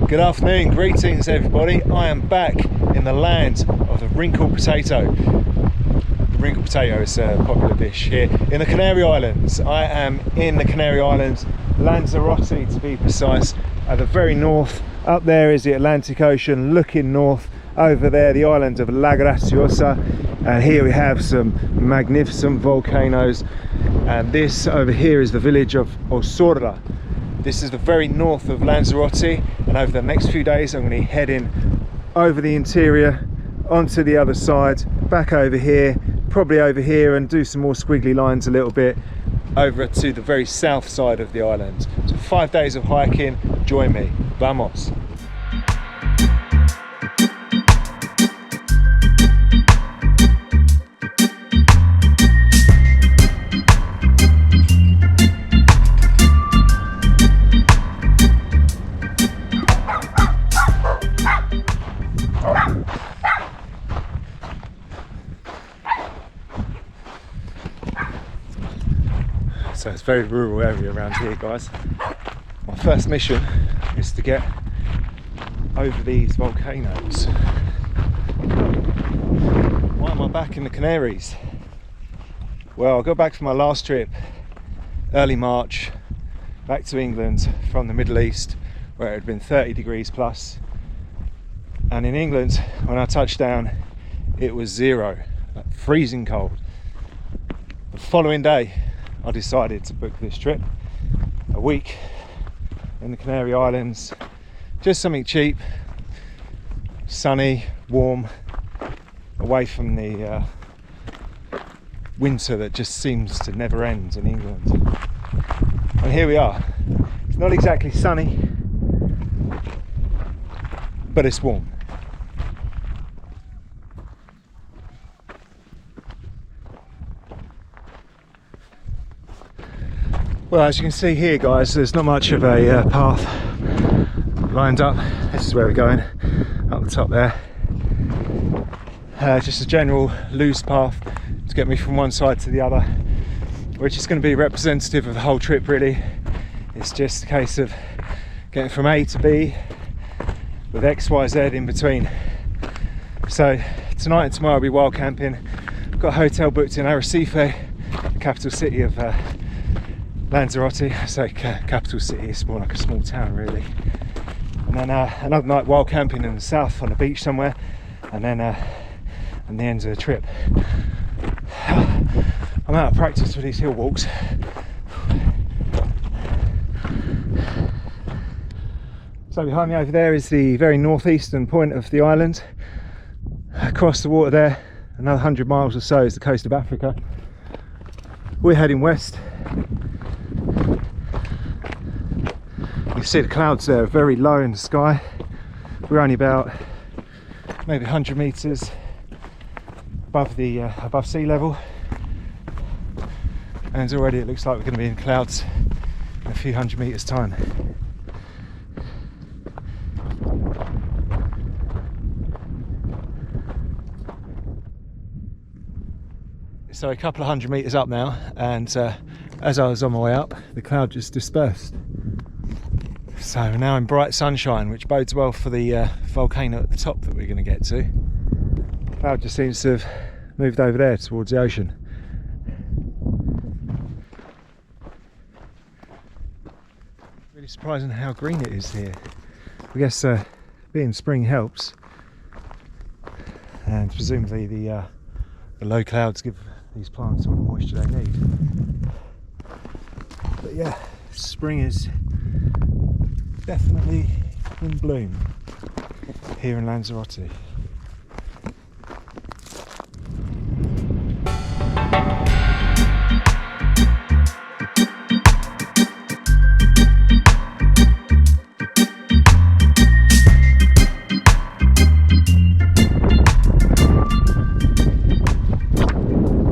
Good afternoon, greetings everybody. I am back in the land of the wrinkled potato. The wrinkled potato is a popular dish here in the Canary Islands. I am in the Canary Islands, Lanzarote to be precise, at the very north. Up there is the Atlantic Ocean, looking north. Over there the island of La Graciosa, and here we have some magnificent volcanoes, and this over here is the village of Órzola. This is the very north of Lanzarote, and over the next few days I'm going to be heading over the interior, onto the other side, back over here, probably over here, and do some more squiggly lines a little bit over to the very south side of the island. So 5 days of hiking, join me, vamos! So it's a very rural area around here, guys. My first mission is to get over these volcanoes. Why am I back in the Canaries? Well, I got back from my last trip, early March, back to England from the Middle East, where it had been 30 degrees plus. And in England, when I touched down, it was zero, like freezing cold. The following day, I decided to book this trip, a week in the Canary Islands, just something cheap, sunny, warm, away from the winter that just seems to never end in England. And here we are. It's not exactly sunny, but it's warm. Well, as you can see here, guys, there's not much of a path lined up. This is where we're going, up the top there. Just a general loose path to get me from one side to the other, which is going to be representative of the whole trip, really. It's just a case of getting from A to B with X, Y, Z in between. So tonight and tomorrow I'll be wild camping. I've got a hotel booked in Arrecife, the capital city of Lanzarote. So capital city, it's more like a small town really. And then another night wild camping in the south on a beach somewhere, and then and the end of the trip. I'm out of practice with these hill walks. So behind me over there is the very northeastern point of the island. Across the water there, another 100 miles or so, is the coast of Africa. We're heading west. You see the clouds there, very low in the sky. We're only about maybe 100 meters above sea level, and already it looks like we're going to be in clouds in a few hundred meters time. So a couple of 100 meters up now, and as I was on my way up, the cloud just dispersed. So we're now in bright sunshine, which bodes well for the volcano at the top that we're going to get to. The cloud just seems to have moved over there towards the ocean. Really surprising how green it is here. I guess being spring helps, and presumably the low clouds give these plants all the moisture they need. But yeah, spring is definitely in bloom here in Lanzarote.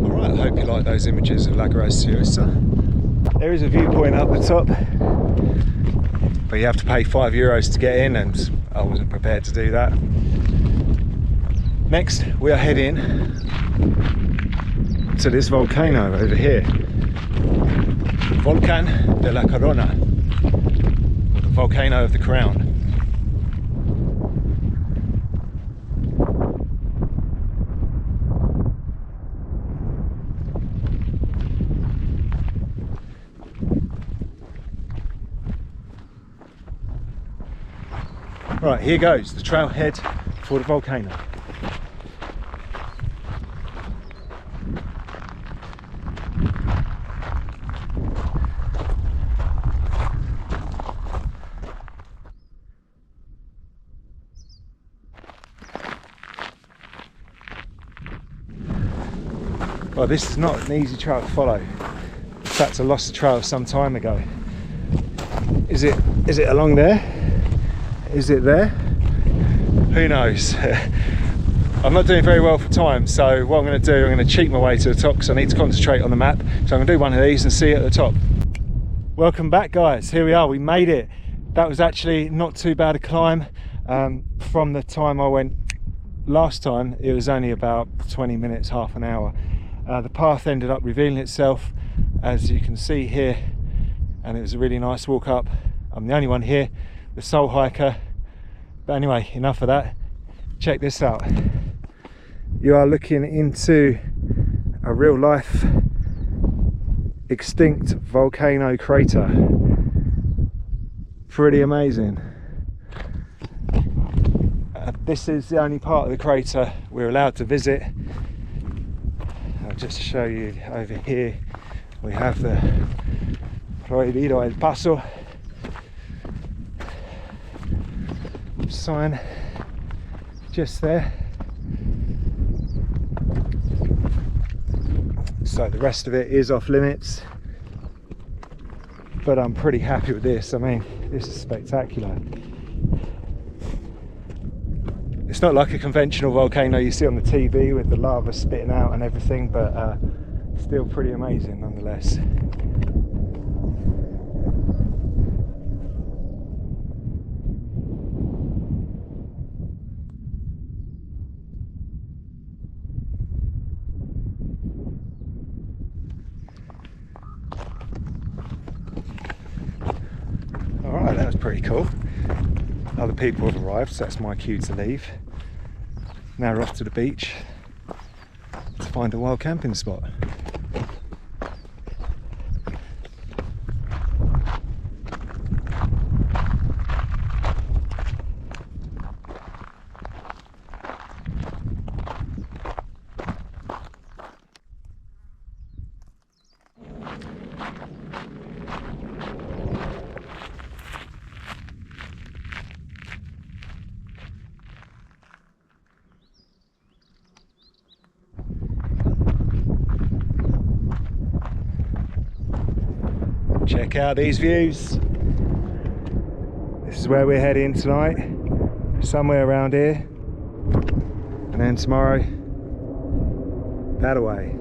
Alright, I hope you like those images of La Graciosa. There is a viewpoint up the top, but you have to pay €5 to get in, and I wasn't prepared to do that. Next, we are heading to this volcano over here, Volcán de la Corona, the volcano of the crown. Right, here goes the trailhead for the volcano. Well, this is not an easy trail to follow. In fact, I lost the trail some time ago. Is it along there? Is it there? Who knows? I'm not doing very well for time, so what I'm going to do, I'm going to cheat my way to the top because I need to concentrate on the map. So I'm going to do one of these and see it at the top. Welcome back, guys. Here we are, we made it. That was actually not too bad a climb. From the time I went last time, it was only about 20 minutes, half an hour. The path ended up revealing itself, as you can see here, and it was a really nice walk up. I'm the only one here, the sole hiker. But anyway, enough of that. Check this out. You are looking into a real life extinct volcano crater. Pretty amazing. This is the only part of the crater we're allowed to visit. I'll just show you over here. We have the Prohibido el Paso sign just there. So the rest of it is off limits, but I'm pretty happy with this. I mean, this is spectacular. It's not like a conventional volcano you see on the TV with the lava spitting out and everything, but still pretty amazing nonetheless. Alright, that was pretty cool. Other people have arrived, so that's my cue to leave. Now we're off to the beach to find a wild camping spot. Check out these views. This is where we're heading tonight, somewhere around here, and then tomorrow that away.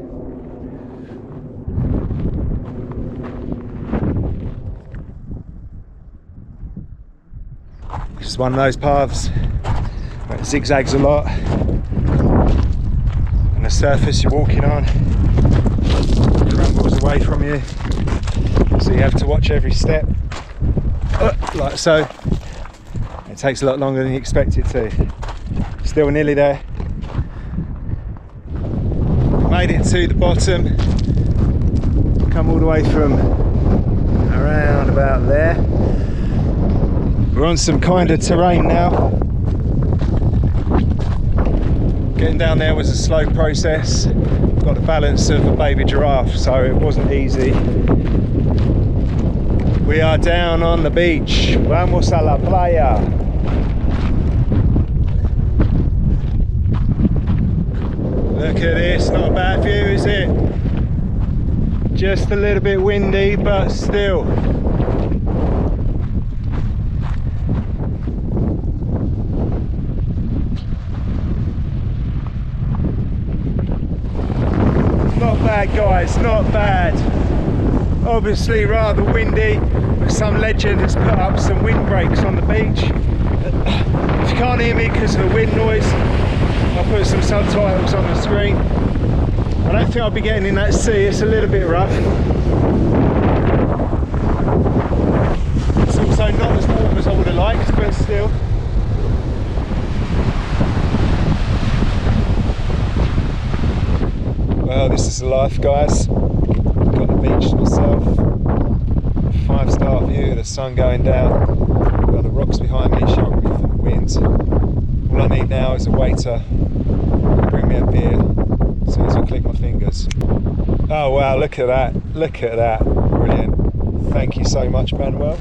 This is one of those paths where it zigzags a lot, and the surface you're walking on crumbles away from you. So you have to watch every step, like so. It takes a lot longer than you expect it to. Still nearly there. Made it to the bottom. Come all the way from around about there. We're on some kind of terrain now. Getting down there was a slow process. Got the balance of a baby giraffe, so it wasn't easy. We are down on the beach. Vamos a la playa. Look at this, not a bad view, is it? Just a little bit windy, but still. Not bad, guys, not bad. Obviously rather windy, but some legend has put up some windbreaks on the beach. If you can't hear me because of the wind noise, I'll put some subtitles on the screen. I don't think I'll be getting in that sea, it's a little bit rough. It's also not as warm as I would have liked, but still. Well, this is the life, guys. Got the beach to myself. 5-star view of the sun going down. Got the rocks behind me showing me from the wind. now is a waiter. Bring me a beer as soon as I click my fingers. Oh wow, look at that, look at that, brilliant. Thank you so much, Manuel.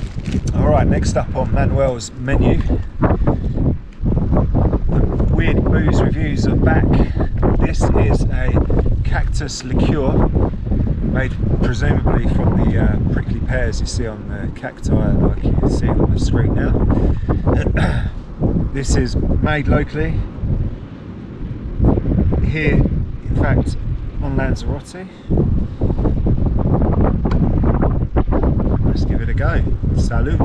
Alright, next up on Manuel's menu, the weird booze reviews are back. This is a cactus liqueur, made presumably from the prickly pears you see on the cacti, like you can see on the screen now. This is made locally here, in fact, on Lanzarote. Let's give it a go. Salut.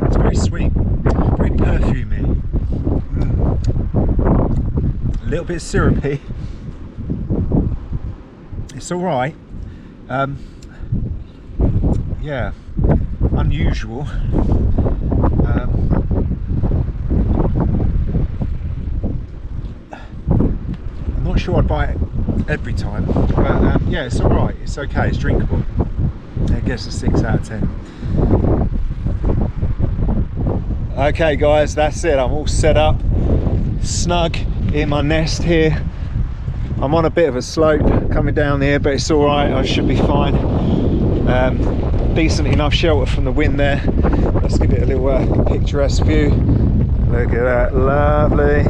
It's very sweet, very perfumey. A little bit syrupy. It's all right. Yeah, unusual. I'm not sure I'd buy it every time, but yeah, it's all right. It's okay. It's drinkable. I guess a 6 out of 10. Okay, guys, that's it. I'm all set up, snug in my nest here. I'm on a bit of a slope coming down here, but it's all right. I should be fine. Decent enough shelter from the wind there. Let's give it a little picturesque view. Look at that, lovely.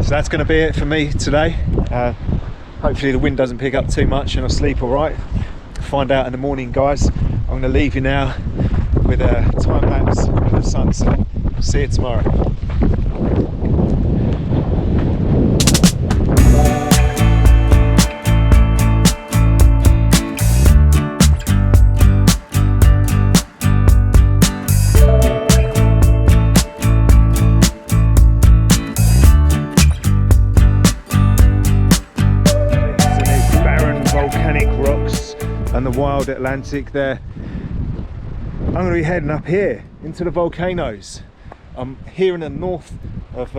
So that's going to be it for me today. Hopefully the wind doesn't pick up too much and I'll sleep all right. Find out in the morning, guys. I'm going to leave you now with a time lapse of the sunset. See you tomorrow. And the wild Atlantic there. I'm going to be heading up here into the volcanoes. I'm here in the north of